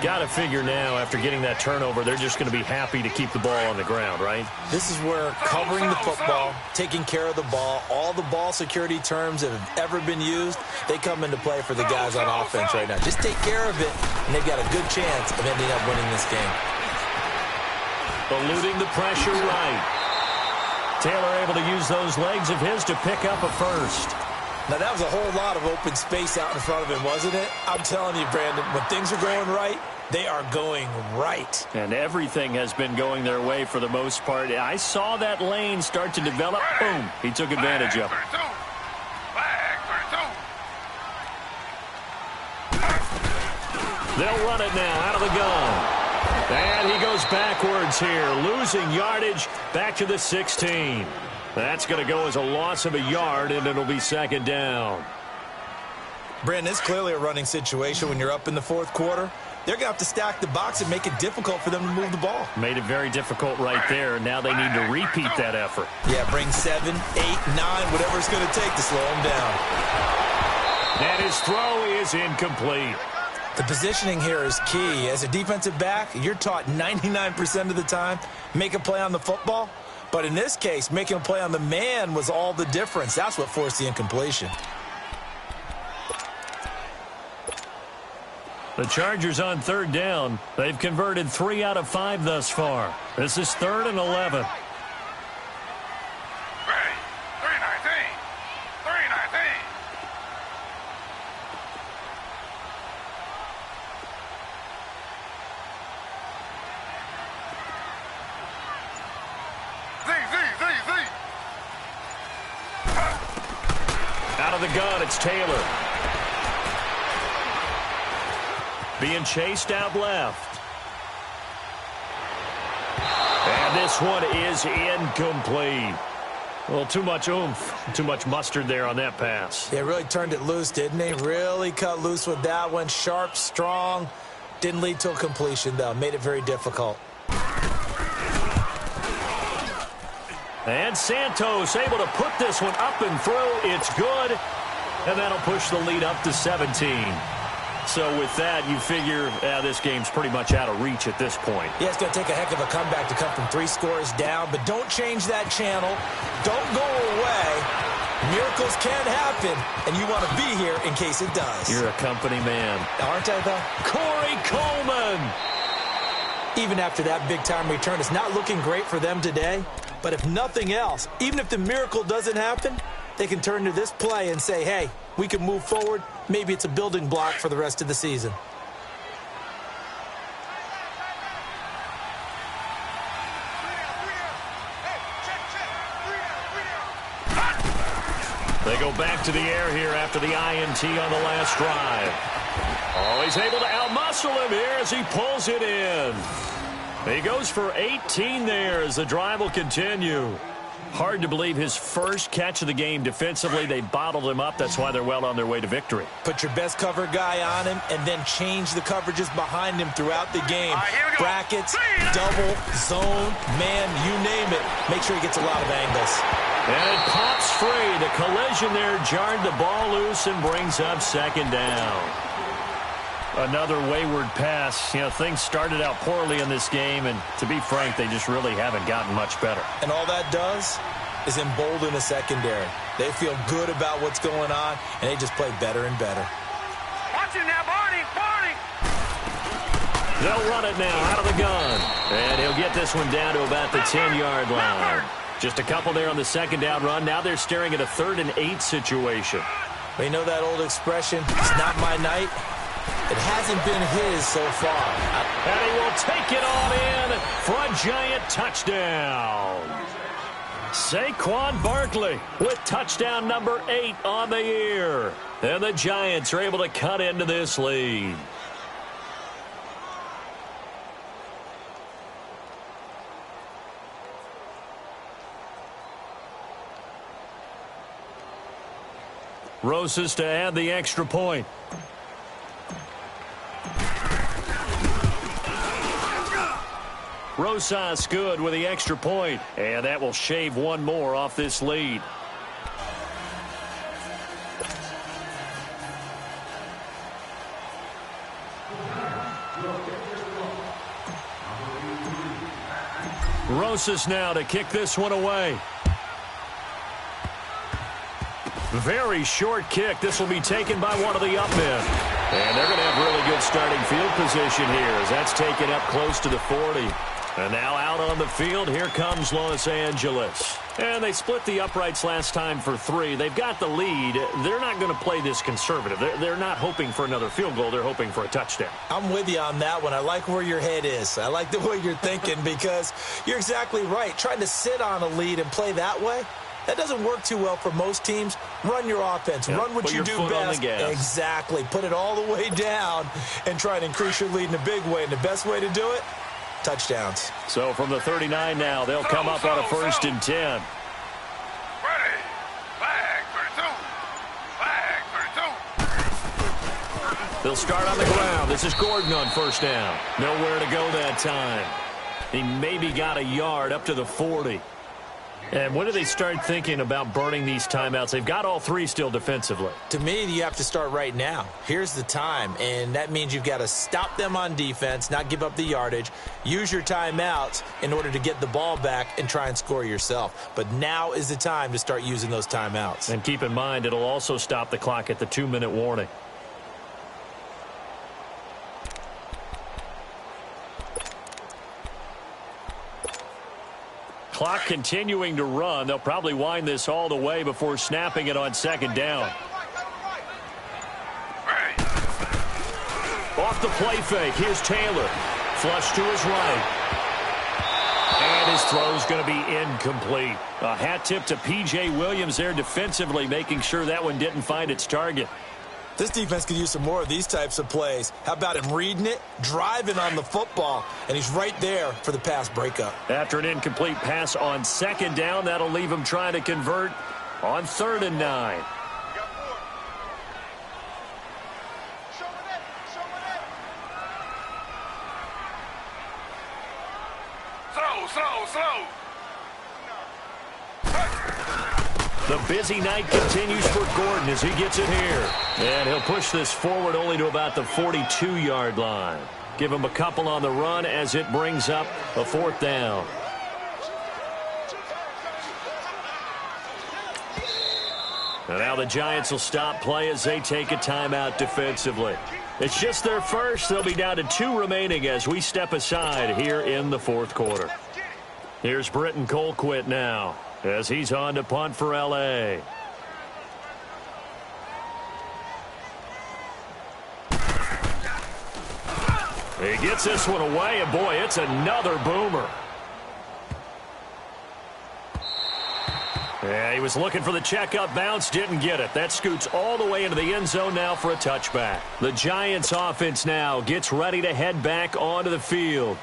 Got to figure now, after getting that turnover, they're just going to be happy to keep the ball on the ground, right? This is where covering the football, taking care of the ball, all the ball security terms that have ever been used, they come into play for the guys on offense right now. Just take care of it, and they've got a good chance of ending up winning this game. Eluding the pressure right. Taylor able to use those legs of his to pick up a first. Now, that was a whole lot of open space out in front of him, wasn't it? I'm telling you, Brandon, when things are going right, they are going right. And everything has been going their way for the most part. I saw that lane start to develop. Boom. He took advantage of it. They'll run it now out of the gun. And he goes backwards here, losing yardage back to the 16. That's going to go as a loss of a yard, and it'll be 2nd down. Brandon, it's clearly a running situation when you're up in the fourth quarter. They're going to have to stack the box and make it difficult for them to move the ball. Made it very difficult right there. Now they need to repeat that effort. Yeah, bring 7, 8, 9, whatever it's going to take to slow him down. And his throw is incomplete. The positioning here is key. As a defensive back, you're taught 99% of the time, make a play on the football. But in this case, making a play on the man was all the difference. That's what forced the incompletion. The Chargers on 3rd down. They've converted 3 out of 5 thus far. This is 3rd and 11. Out of the gun, it's Taylor. Being chased out left. And this one is incomplete. Well, too much oomph, too much mustard there on that pass. Yeah, really turned it loose, didn't he? Really cut loose with that one. Sharp, strong. Didn't lead to a completion, though. Made it very difficult. And Santos able to put this one up and through. It's good. And that'll push the lead up to 17. So with that, you figure this game's pretty much out of reach at this point. Yeah, it's going to take a heck of a comeback to come from 3 scores down. But don't change that channel. Don't go away. Miracles can happen, and you want to be here in case it does. You're a company man. Aren't I, though? Corey Coleman. Even after that big-time return, it's not looking great for them today. But if nothing else, even if the miracle doesn't happen, they can turn to this play and say, hey, we can move forward. Maybe it's a building block for the rest of the season. They go back to the air here after the INT on the last drive. Oh, he's able to outmuscle him here as he pulls it in. He goes for 18 there as the drive will continue. Hard to believe his first catch of the game defensively. They bottled him up. That's why they're well on their way to victory. Put your best cover guy on him and then change the coverages behind him throughout the game. Brackets, double, zone, man, you name it. Make sure he gets a lot of angles. And it pops free. The collision there jarred the ball loose and brings up second down. Another wayward pass. You know, things started out poorly in this game, and to be frank, they just really haven't gotten much better. And all that does is embolden the secondary. They feel good about what's going on, and they just play better and better. Watch it now, Barney! Barney! They'll run it now out of the gun. And he'll get this one down to about the 10-yard line. Just a couple there on the second down run. Now they're staring at a 3rd and 8 situation. We know that old expression, it's not my night. It hasn't been his so far. And he will take it on in for a giant touchdown. Saquon Barkley with touchdown number 8 on the year. And the Giants are able to cut into this lead. Rosas to add the extra point. Rosas good with the extra point, and that will shave one more off this lead. Rosas now to kick this one away. Very short kick. This will be taken by one of the up men. And they're going to have really good starting field position here as that's taken up close to the 40. And now out on the field, here comes Los Angeles. And they split the uprights last time for 3. They've got the lead. They're not going to play this conservative. They're not hoping for another field goal. They're hoping for a touchdown. I'm with you on that one. I like where your head is. I like the way you're thinking because you're exactly right. Trying to sit on a lead and play that way, that doesn't work too well for most teams. Run your offense. Yep. Run what you do best. Exactly. Put it all the way down and try to increase your lead in a big way. And the best way to do it, touchdowns. So from the 39 now, they'll come up on a 1st and 10. Ready. Flag 32. Flag 32. They'll start on the ground. This is Gordon on 1st down. Nowhere to go that time. He maybe got a yard up to the 40. And when do they start thinking about burning these timeouts? They've got all 3 still defensively. To me, you have to start right now. Here's the time, and that means you've got to stop them on defense, not give up the yardage, use your timeouts in order to get the ball back and try and score yourself. But now is the time to start using those timeouts. And keep in mind, it'll also stop the clock at the 2-minute warning. Clock continuing to run. They'll probably wind this all the way before snapping it on 2nd down. Off the play fake. Here's Taylor. Flush to his right. And his throw's going to be incomplete. A hat tip to P.J. Williams there defensively, making sure that one didn't find its target. This defense could use some more of these types of plays. How about him reading it, driving on the football, and he's right there for the pass breakup. After an incomplete pass on second down, that'll leave him trying to convert on 3rd and 9. Slow. The busy night continues for Gordon as he gets it here. And he'll push this forward only to about the 42-yard line. Give him a couple on the run as it brings up a 4th down. And now the Giants will stop play as they take a timeout defensively. It's just their first. They'll be down to 2 remaining as we step aside here in the 4th quarter. Here's Britton Colquitt now as he's on to punt for L.A. He gets this one away, and boy, it's another boomer. Yeah, he was looking for the checkup bounce, didn't get it. That scoots all the way into the end zone now for a touchback. The Giants offense now gets ready to head back onto the field.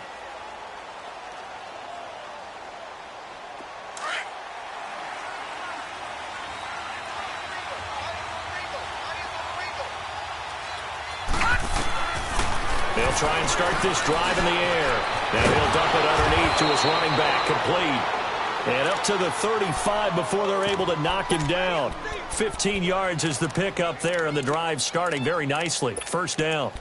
They'll try and start this drive in the air. And he'll dump it underneath to his running back, complete. And up to the 35 before they're able to knock him down. 15 yards is the pickup there, and the drive starting very nicely. 1st down.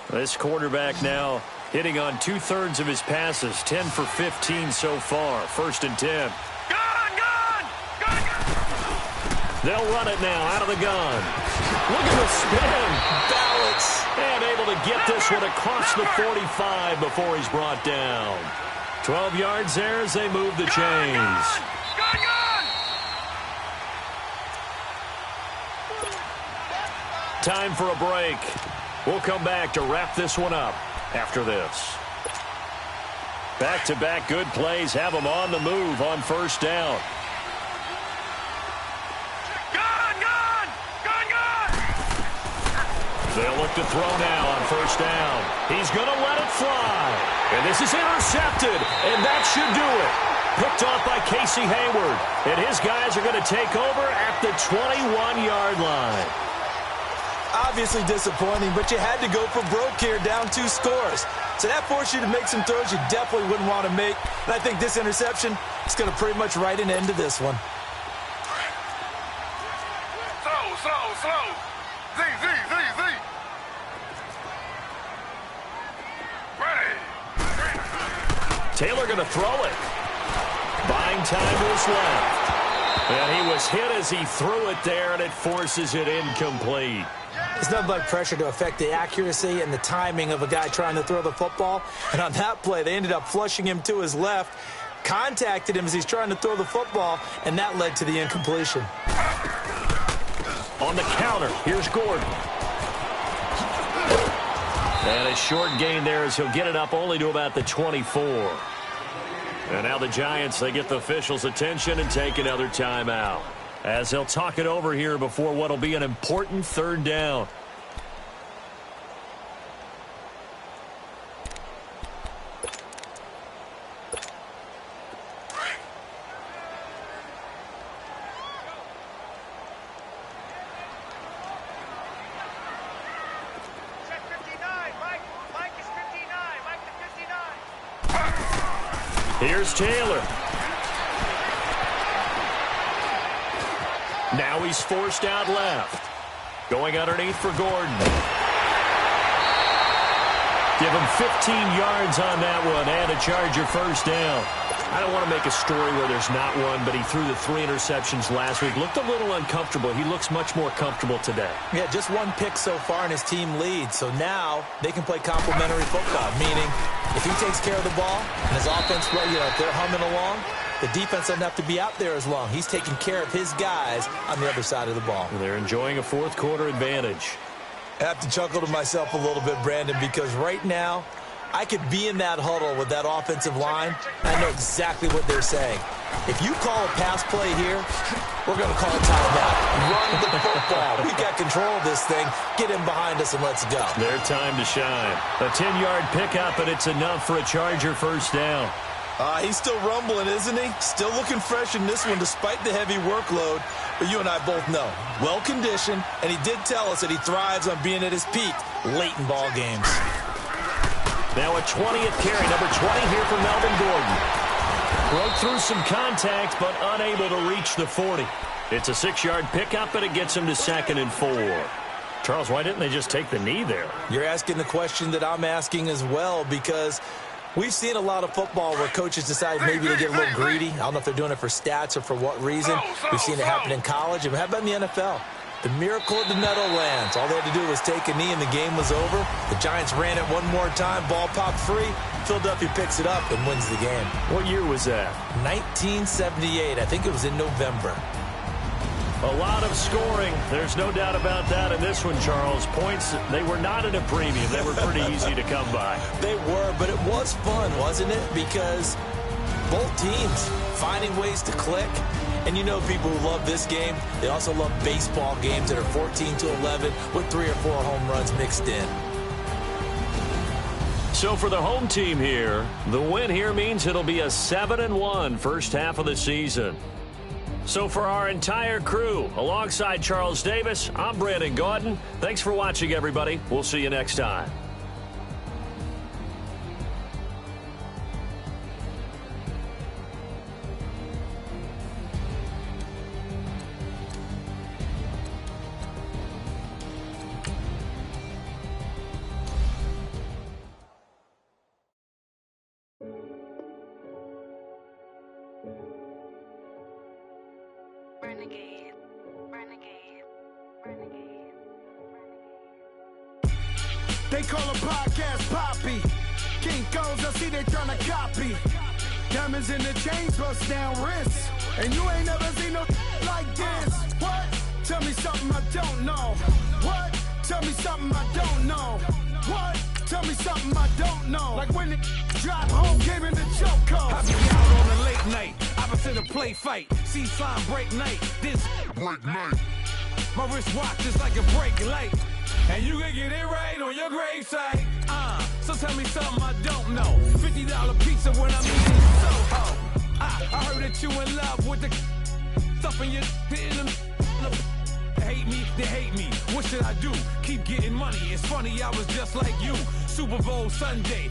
This quarterback now hitting on 2/3 of his passes. 10 for 15 so far. 1st and 10. Gun! They'll run it now out of the gun. Look at the spin. Balance. And able to get this one across the 45 before he's brought down. 12 yards there as they move the chains. Gun! Time for a break. We'll come back to wrap this one up after this. Back-to-back good plays have them on the move on 1st down. They'll look to throw now on 1st down. He's going to let it fly. And this is intercepted, and that should do it. Picked off by Casey Hayward. And his guys are going to take over at the 21-yard line. Obviously disappointing, but you had to go for broke here, down 2 scores. So that forced you to make some throws you definitely wouldn't want to make. And I think this interception is going to pretty much write an end to this one. Slow. Z. Taylor going to throw it. Buying time to his left. And he was hit as he threw it there, and it forces it incomplete. It's nothing like pressure to affect the accuracy and the timing of a guy trying to throw the football. And on that play, they ended up flushing him to his left, contacted him as he's trying to throw the football, and that led to the incompletion. On the counter, here's Gordon. And a short gain there as he'll get it up only to about the 24. And now the Giants, they get the officials' attention and take another timeout, as they'll talk it over here before what'll be an important 3rd down. Here's Taylor. Now he's forced out left. Going underneath for Gordon. Give him 15 yards on that one and a Charger 1st down. I don't want to make a story where there's not one, but he threw the 3 interceptions last week. Looked a little uncomfortable. He looks much more comfortable today. Yeah, just 1 pick so far and his team leads. So now they can play complementary football, meaning if he takes care of the ball and his offense, if they're humming along, the defense doesn't have to be out there as long. He's taking care of his guys on the other side of the ball. And they're enjoying a 4th quarter advantage. I have to chuckle to myself a little bit, Brandon, because right now I could be in that huddle with that offensive line, and I know exactly what they're saying. If you call a pass play here, we're going to call a timeout. Run the football. We've got control of this thing. Get him behind us and let's go. Their time to shine. A 10-yard pickup, and it's enough for a Charger first down. He's still rumbling, isn't he? Still looking fresh in this one despite the heavy workload. But you and I both know, well-conditioned, and he did tell us that he thrives on being at his peak late in ball games. Now a 20th carry, number 20 here for Melvin Gordon. Broke through some contact, but unable to reach the 40. It's a 6-yard pickup, and it gets him to 2nd and 4. Charles, why didn't they just take the knee there? You're asking the question that I'm asking as well, because we've seen a lot of football where coaches decide maybe to get a little greedy. I don't know if they're doing it for stats or for what reason. We've seen it happen in college. And how about in the NFL? The miracle of the Meadowlands. All they had to do was take a knee and the game was over. The Giants ran it one more time. Ball popped free. Philadelphia picks it up and wins the game. What year was that? 1978. I think it was in November. A lot of scoring. There's no doubt about that in this one, Charles. Points, they were not at a premium. They were pretty easy to come by. They were, but it was fun, wasn't it? Because both teams finding ways to click. And you know people who love this game, they also love baseball games that are 14-11 with 3 or 4 home runs mixed in. So for the home team here, the win here means it'll be a 7-1 first half of the season. So for our entire crew, alongside Charles Davis, I'm Brandon Gaudin. Thanks for watching, everybody. We'll see you next time. Renegade, renegade, renegade, They call a podcast Poppy. Kinkos, I see they tryna copy. Diamonds in the chains, bust down wrists. And you ain't never seen no like this. What? Tell me something I don't know. What? Tell me something I don't know. What? Tell me something I don't know. Like when it drop home, game in the choke code. I be out on a late night, opposite a play fight. See slime break night, this break night. My wristwatch is like a brake light. And you can get it right on your gravesite. So tell me something I don't know. $50 pizza when I'm eating Soho. I heard that you in love with the stuff in your hate me, they hate me. What should I do? Keep getting money. It's funny, I was just like you. Super Bowl Sunday.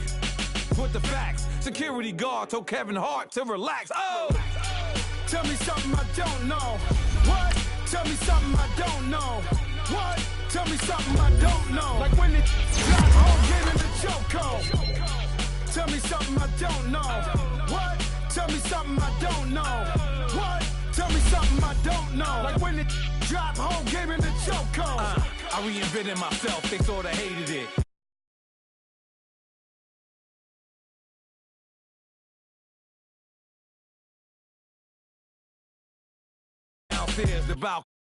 With the facts. Security guard told Kevin Hart to relax. Oh! Tell me something I don't know. What? Tell me something I don't know. What? Tell me something I don't know. Like when it drop home, game in the choke code. Tell me something I don't know. What? Tell me something I don't know. What? Tell me something I don't know. Like when it drop home, game in the choke code. I reinvented myself, they sorta hated it. Downstairs, the balcony.